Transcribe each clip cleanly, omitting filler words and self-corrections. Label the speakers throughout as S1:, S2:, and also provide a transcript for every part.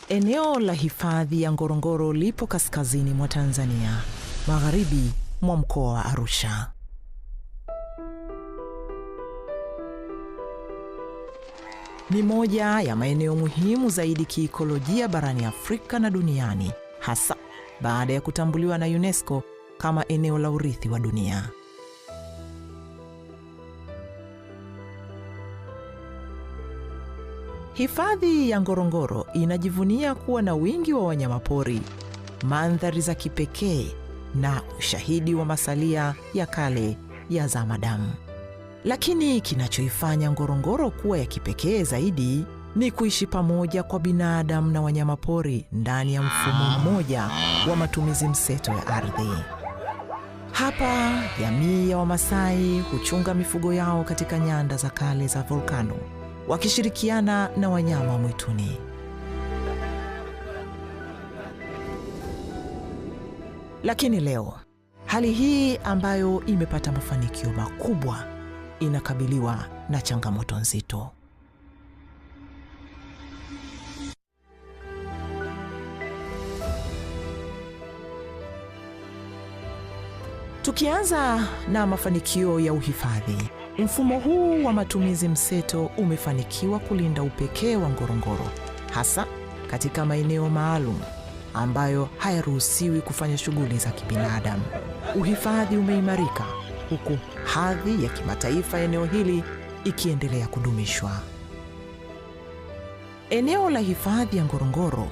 S1: Eneo la hifadhi ya Ngorongoro lipo kaskazini mwa Tanzania, magharibi mwa mkoa wa Arusha. Ni moja ya maeneo muhimu zaidi kiikolojia barani Afrika na duniani, hasa baada ya kutambuliwa na UNESCO kama eneo la urithi wa dunia. Hifadhi ya Ngorongoro inajivunia kuwa na wingi wa wanyamapori, mandhari za kipekee na ushahidi wa masalia ya kale ya zamadamu. Lakini kinachoifanya Ngorongoro kuwa ya kipekee zaidi ni kuishi pamoja kwa binadamu na wanyamapori ndani ya mfumo mmoja wa matumizi mseto ya ardhi. Hapa jamii ya Wamasai huchunga mifugo yao katika nyanda za kale za volkano, wakishirikiana na wanyama mwituni. Lakini leo, hali hii ambayo imepata mafanikio makubwa inakabiliwa na changamoto nzito. Tukianza na mafanikio ya uhifadhi, mfumo huu wa matumizi mseto umefanikiwa kulinda upekee wa Ngorongoro, hasa katika maeneo maalum ambayo hayaruhusiwi kufanya shughuli za kibinadamu. Uhifadhi umeimarika huku hadhi ya kimataifa eneo hili ikiendelea kudumishwa. Eneo la hifadhi ya Ngorongoro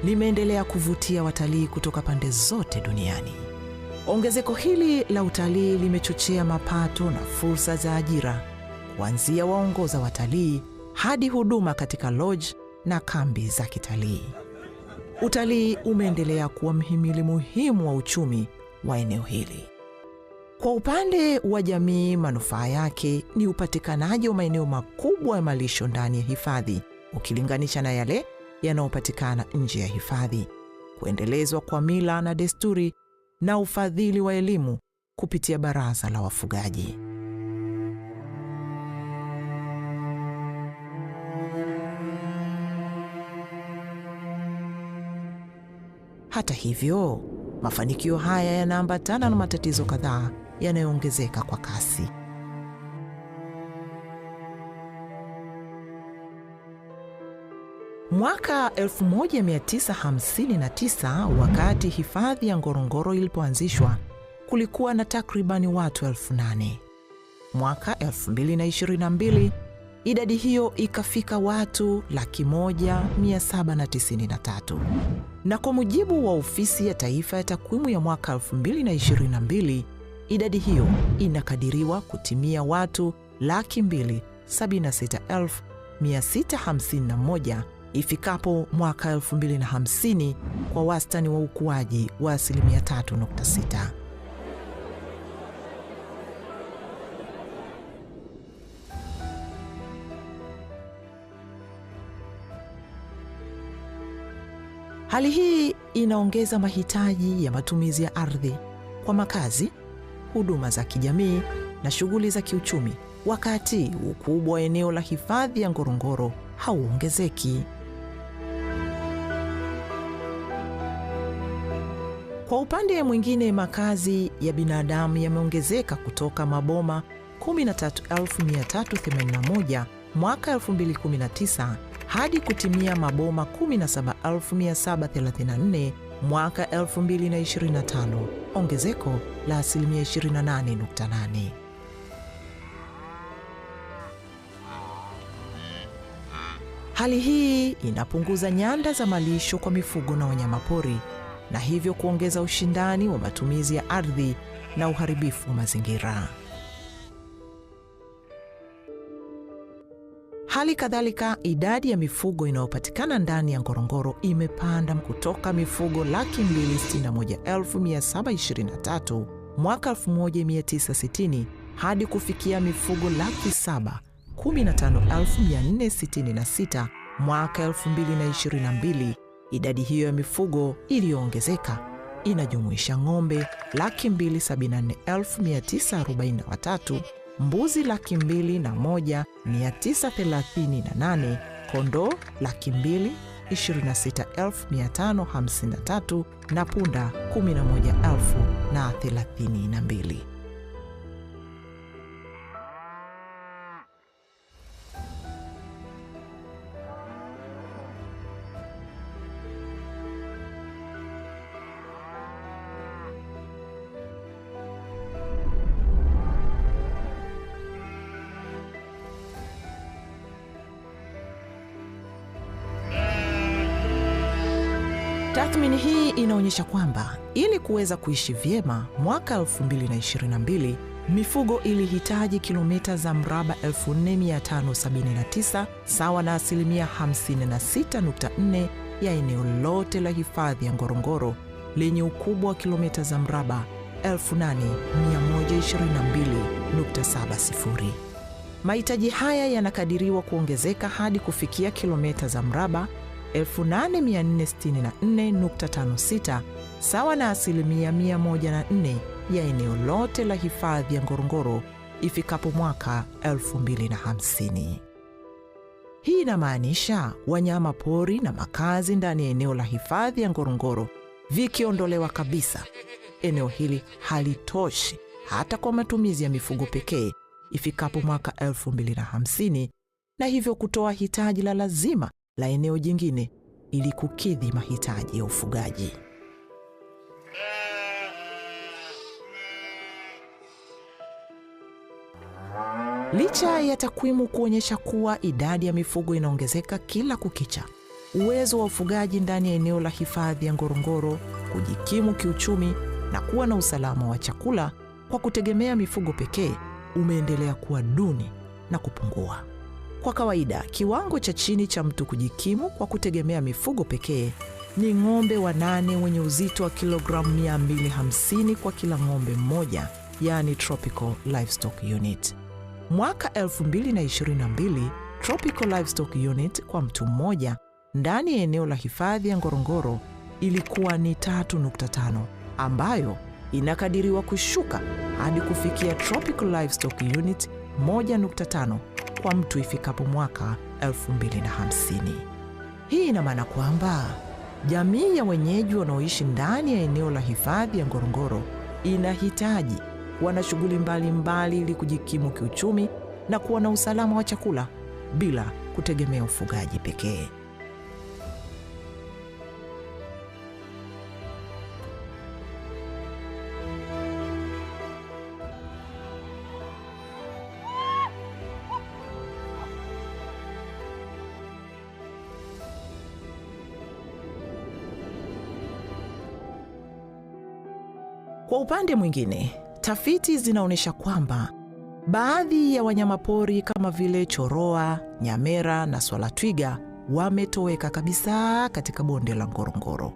S1: limeendelea kuvutia watalii kutoka pande zote duniani. Ongezeko hili la utalii limechochea mapato na fursa za ajira, kuanzia waongoza watalii hadi huduma katika lodge na kambi za kitalii. Utalii umeendelea kuwa mhimili muhimu wa uchumi wa eneo hili. Kwa upande wa jamii, manufaa yake ni upatikanaji wa maeneo makubwa ya malisho ndani ya hifadhi ukilinganisha na yale yanayopatikana nje ya hifadhi, kuendelezwa kwa mila na desturi na ufadhili wa elimu kupitia baraza la wafugaji. Hata hivyo, mafanikio haya yanaambatana na matatizo kadhaa yanayoongezeka kwa kasi. Mwaka 1959, wakati hifadhi ya Ngorongoro ilipoanzishwa, kulikuwa na takribani watu 8,000. Mwaka 2022, idadi hiyo ikafika watu 1,793. Na kwa mujibu wa Ofisi ya Taifa ya Takwimu ya mwaka 2022, idadi hiyo inakadiriwa kutimia watu 276,651 ifikapo mwaka 2050, kwa wastani wa ukuaji wa 3.6%. Hali hii inaongeza mahitaji ya matumizi ya ardhi kwa makazi, huduma za kijamii na shughuli za kiuchumi, wakati ukubwa wa eneo la hifadhi ya Ngorongoro hauongezeki. Kwa upande mwingine, makazi ya binadamu yameongezeka kutoka maboma 13,381 mwaka 2019 hadi kutimia maboma 17,734 mwaka 2025, ongezeko la 28.8%. Hali hii inapunguza nyanda za malisho kwa mifugo na wanyamapori, na hivyo kuongeza ushindani wa matumizi ya ardhi na uharibifu wa mazingira. Hali kadhalika, idadi ya mifugo inayopatikana ndani ya Ngorongoro imepanda kutoka mifugo 261,723 mwaka 1960 hadi kufikia mifugo 715,466 mwaka 2022. Idadi hiyo ya mifugo iliyoongezeka inajumuisha ng'ombe 274,943, mbuzi 201,938, kondoo 26,553 na punda 11,032. Tathmini hii inaonyesha kwamba ili kuweza kuishi vyema mwaka 2022, mifugo ilihitaji kilomita za mraba 4,579 sawa na asilimia 56.4 ya eneo lote la hifadhi ya Ngorongoro lenye ukubwa wa kilomita za mraba 8,122.70. Mahitaji haya yanakadiriwa kuongezeka hadi kufikia kilomita za mraba 8,464.56 sawa na asilimia 104 ya eneo lote la hifadhi ya Ngorongoro ifikapo mwaka 2050. Hii inamaanisha wanyama pori na makazi ndani ya eneo la hifadhi ya Ngorongoro vikiondolewa kabisa, eneo hili halitoshi hata kwa matumizi ya mifugo pekee ifikapo mwaka 2050, na hivyo kutoa hitaji la lazima la eneo jingine ili kukidhi mahitaji ya ufugaji. Licha ya takwimu kuonyesha kuwa idadi ya mifugo inaongezeka kila kukicha, uwezo wa ufugaji ndani ya eneo la hifadhi ya Ngorongoro kujikimu kiuchumi na kuwa na usalama wa chakula kwa kutegemea mifugo pekee umeendelea kuwa duni na kupungua. Kwa kawaida, kiwango cha chini cha mtu kujikimu kwa kutegemea mifugo pekee ni ng'ombe wanane wenye uzito wa kilogramu 250 kwa kila ng'ombe mmoja, yani Tropical Livestock Unit. Mwaka 2022, Tropical Livestock Unit kwa mtu mmoja ndani ya eneo la hifadhi ya Ngorongoro ilikuwa ni 3.5, ambayo inakadiriwa kushuka hadi kufikia Tropical Livestock Unit 1.5 kwa mtu ifikapo mwaka 2050. Hii ina maana kwamba jamii ya wenyeji wanaoishi ndani ya eneo la hifadhi ya Ngorongoro inahitaji kuwa na shughuli mbalimbali ili kujikimu kiuchumi na kuwa na usalama wa chakula bila kutegemea ufugaji pekee. Kwa upande mwingine, tafiti zinaonyesha kwamba baadhi ya wanyamapori kama vile choroa, nyamera na swala twiga wametoweka kabisa katika bonde la Ngorongoro.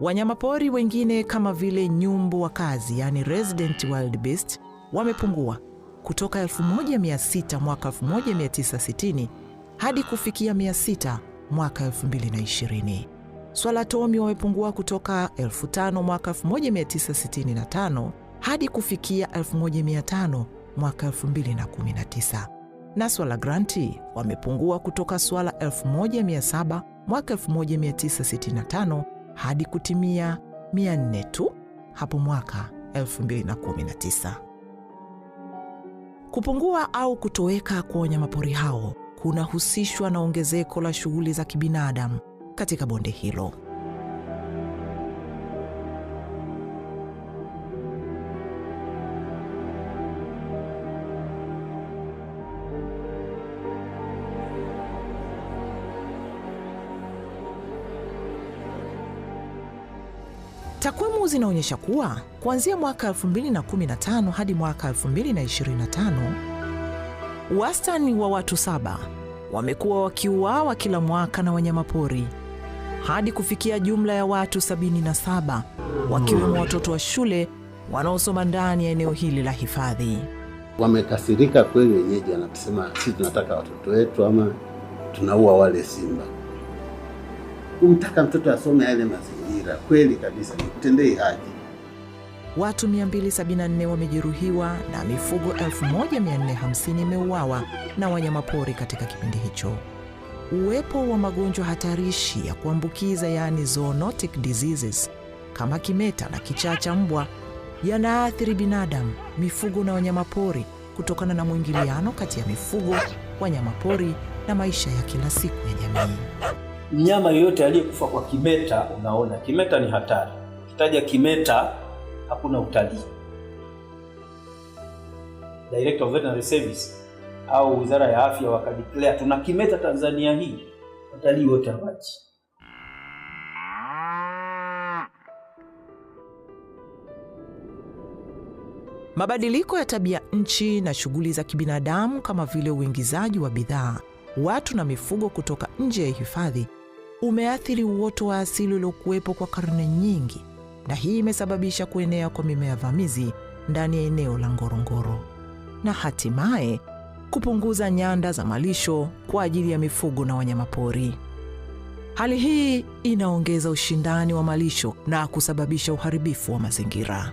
S1: Wanyamapori wengine kama vile nyumbu wakazi, yani resident wild beast, wamepungua kutoka 1,600 mwaka 1960 hadi kufikia 600 mwaka 2020. Swala tomi wamepungua kutoka 5,000 mwaka 1965 hadi kufikia 1,500 mwaka 2019. Na swala granti wamepungua kutoka swala 1,700 mwaka 1965 hadi kutimia 400 tu hapo mwaka 2019. Kupungua au kutoweka kwa wanyamapori hao kunahusishwa na ongezeko la shughuli za kibinadamu katika bonde hilo. Takwimu zinaonyesha kuwa kuanzia mwaka 2015 hadi mwaka 2025, wastani wa watu 7 wamekuwa wakiuawa kila mwaka na wanyamapori hadi kufikia jumla ya watu 77, wakiwemo watoto wa shule wanaosoma ndani ya eneo hili la hifadhi.
S2: Wamekasirika kweli wenyeji, wanasema sisi tunataka watoto wetu ama tunaua wale simba. Kumtaka mtoto asome yale mazingira kweli kabisa ni kutendei haki.
S1: Watu 274 wamejeruhiwa na mifugo 1,450 imeuawa na wanyamapori katika kipindi hicho. uwepo wa magonjwa hatarishi ya kuambukiza yaani zoonotic diseases kama kimeta na kichaa cha mbwa yanaathiri binadamu, mifugo na wanyamapori kutokana na mwingiliano kati ya mifugo, wanyamapori na maisha ya kila siku ya jamii.
S3: Mnyama yoyote aliyekufa kwa kimeta, unaona kimeta ni hatari. Ukitaja kimeta hakuna utalii. Director of Veterinary Service au Wizara ya Afya wakadeclare tuna kimeta Tanzania hii, watalii wote hawaji.
S1: Mabadiliko ya tabia nchi na shughuli za kibinadamu kama vile uingizaji wa bidhaa, watu na mifugo kutoka nje ya hifadhi umeathiri uoto wa asili uliokuwepo kwa karne nyingi, na hii imesababisha kuenea kwa mimea vamizi ndani ya eneo la Ngorongoro na hatimaye kupunguza nyanda za malisho kwa ajili ya mifugo na wanyamapori. Hali hii inaongeza ushindani wa malisho na kusababisha uharibifu wa mazingira.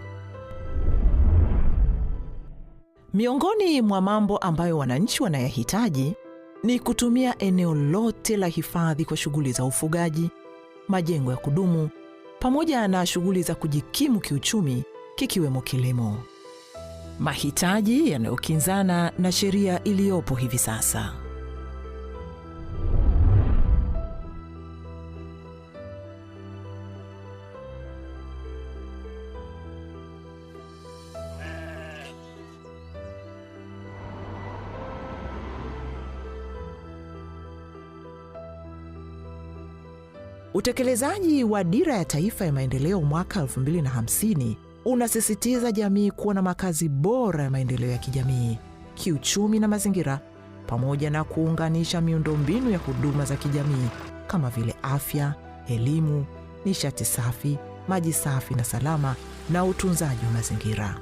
S1: Miongoni mwa mambo ambayo wananchi wanayahitaji ni kutumia eneo lote la hifadhi kwa shughuli za ufugaji, majengo ya kudumu, pamoja na shughuli za kujikimu kiuchumi kikiwemo kilimo. Mahitaji yanayokinzana na sheria iliyopo hivi sasa. Utekelezaji wa Dira ya Taifa ya Maendeleo mwaka 2050 unasisitiza jamii kuwa na makazi bora ya maendeleo ya kijamii, kiuchumi na mazingira, pamoja na kuunganisha miundombinu ya huduma za kijamii kama vile afya, elimu, nishati safi, maji safi na salama na utunzaji wa mazingira.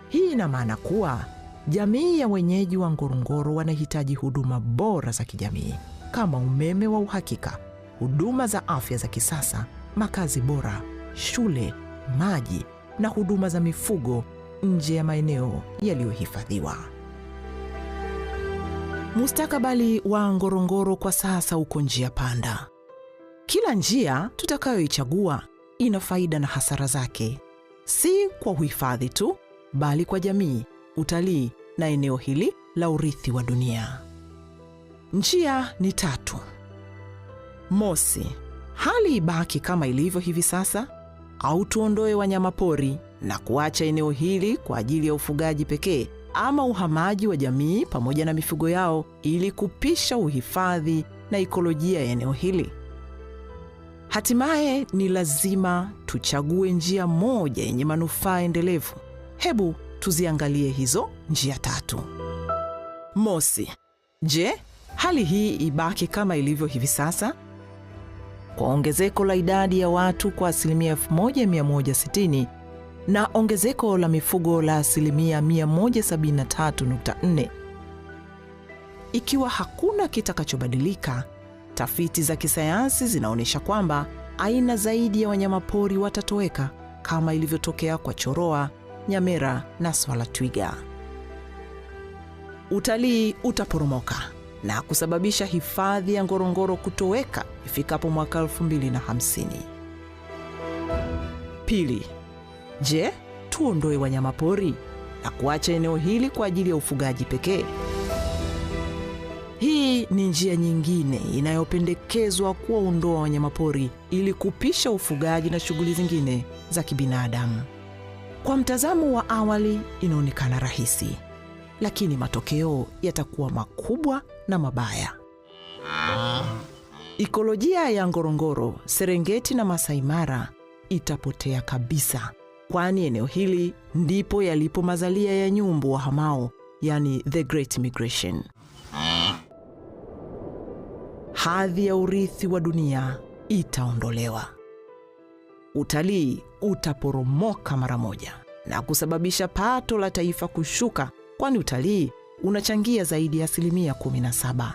S1: Hii ina maana kuwa jamii ya wenyeji wa Ngorongoro wanahitaji huduma bora za kijamii kama umeme wa uhakika, huduma za afya za kisasa, makazi bora, shule, maji na huduma za mifugo nje ya maeneo yaliyohifadhiwa. Mustakabali wa Ngorongoro kwa sasa uko njia panda. Kila njia tutakayoichagua ina faida na hasara zake, si kwa uhifadhi tu, bali kwa jamii, utalii na eneo hili la urithi wa dunia. Njia ni 3. Mosi, hali ibaki kama ilivyo hivi sasa, au tuondoe wanyamapori na kuacha eneo hili kwa ajili ya ufugaji pekee ama uhamaji wa jamii pamoja na mifugo yao ili kupisha uhifadhi na ekolojia ya eneo hili. Hatimaye ni lazima tuchague njia moja yenye manufaa endelevu. Hebu tuziangalie hizo njia 3. Mosi, je, hali hii ibaki kama ilivyo hivi sasa? Kwa ongezeko la idadi ya watu kwa 1160 na ongezeko la mifugo la 173.4. Ikiwa hakuna kitakachobadilika, tafiti za kisayansi zinaonyesha kwamba aina zaidi ya wanyamapori watatoweka kama ilivyotokea kwa choroa, nyamera na swala twiga. Utalii utaporomoka na kusababisha hifadhi ya Ngorongoro kutoweka ifikapo mwaka 2050. Pili, je, tuondoe wanyamapori na kuacha eneo hili kwa ajili ya ufugaji pekee? Hii ni njia nyingine inayopendekezwa kuwaondoa wanyamapori ili kupisha ufugaji na shughuli zingine za kibinadamu. Kwa mtazamo wa awali inaonekana rahisi, lakini matokeo yatakuwa makubwa na mabaya. Ekolojia ya Ngorongoro, Serengeti na Masai Mara itapotea kabisa, kwani eneo hili ndipo yalipo mazalia ya nyumbu wahamao, yani the Great Migration. Hadhi ya urithi wa dunia itaondolewa. Utalii utaporomoka mara moja na kusababisha pato la taifa kushuka, kwani utalii unachangia zaidi ya 17%.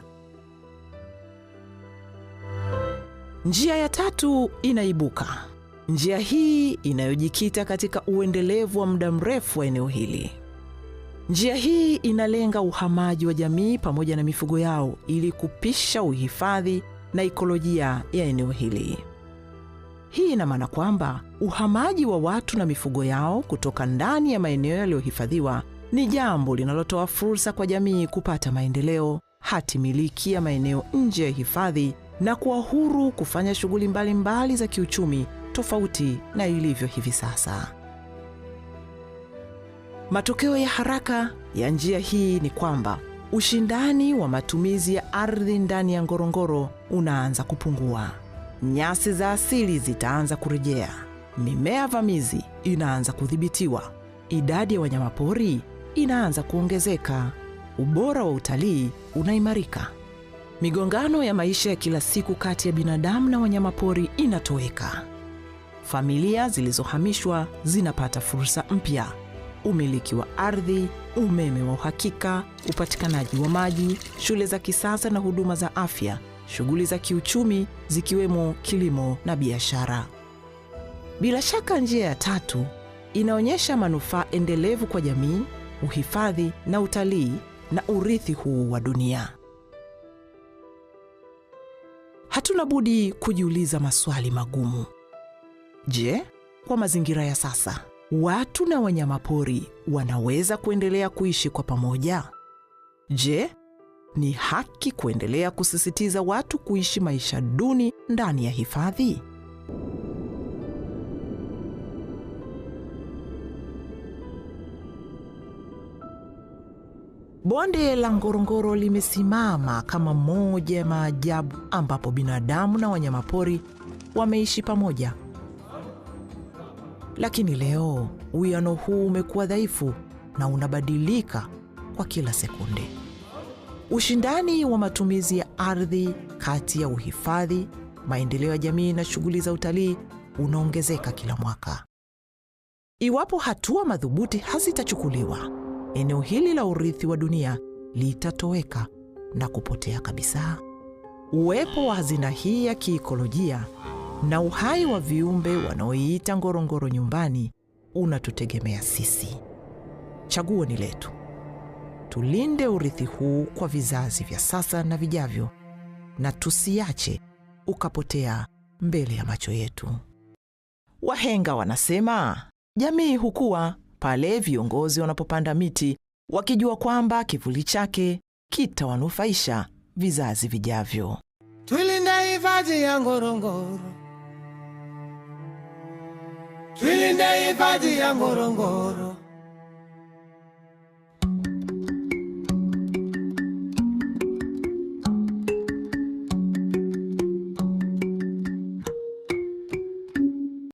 S1: Njia ya 3 inaibuka. Njia hii inayojikita katika uendelevu wa muda mrefu wa eneo hili. Njia hii inalenga uhamaji wa jamii pamoja na mifugo yao ili kupisha uhifadhi na ikolojia ya eneo hili. Hii ina maana kwamba uhamaji wa watu na mifugo yao kutoka ndani ya maeneo yaliyohifadhiwa ni jambo linalotoa fursa kwa jamii kupata maendeleo, hati miliki ya maeneo nje ya hifadhi na kuwa huru kufanya shughuli mbalimbali za kiuchumi tofauti na ilivyo hivi sasa. Matokeo ya haraka ya njia hii ni kwamba ushindani wa matumizi ya ardhi ndani ya Ngorongoro unaanza kupungua. Nyasi za asili zitaanza kurejea, mimea vamizi inaanza kudhibitiwa, idadi ya wanyamapori inaanza kuongezeka, ubora wa utalii unaimarika. Migongano ya maisha ya kila siku kati ya binadamu na wanyamapori inatoweka. Familia zilizohamishwa zinapata fursa mpya: umiliki wa ardhi, umeme wa uhakika, upatikanaji wa maji, shule za kisasa na huduma za afya, shughuli za kiuchumi zikiwemo kilimo na biashara. Bila shaka njia ya tatu inaonyesha manufaa endelevu kwa jamii, uhifadhi na utalii na urithi huu wa dunia. Hatuna budi kujiuliza maswali magumu. Je, kwa mazingira ya sasa, watu na wanyamapori wanaweza kuendelea kuishi kwa pamoja? Je, ni haki kuendelea kusisitiza watu kuishi maisha duni ndani ya hifadhi? Bonde la Ngorongoro limesimama kama moja ya maajabu ambapo binadamu na wanyamapori wameishi pamoja. Lakini leo uwiano huu umekuwa dhaifu na unabadilika kwa kila sekunde. Ushindani wa matumizi ya ardhi kati ya uhifadhi, maendeleo ya jamii na shughuli za utalii unaongezeka kila mwaka. Iwapo hatua madhubuti hazitachukuliwa, eneo hili la urithi wa dunia litatoweka na kupotea kabisa. Uwepo wa hazina hii ya kiikolojia na uhai wa viumbe wanaoiita Ngorongoro nyumbani unatutegemea sisi. Chaguo ni letu. Tulinde urithi huu kwa vizazi vya sasa na vijavyo, na tusiache ukapotea mbele ya macho yetu. Wahenga wanasema, jamii hukua pale viongozi wanapopanda miti wakijua kwamba kivuli chake kitawanufaisha vizazi vijavyo.
S4: Tulinde hifadhi ya Ngorongoro. Tulinde hifadhi ya Ngorongoro.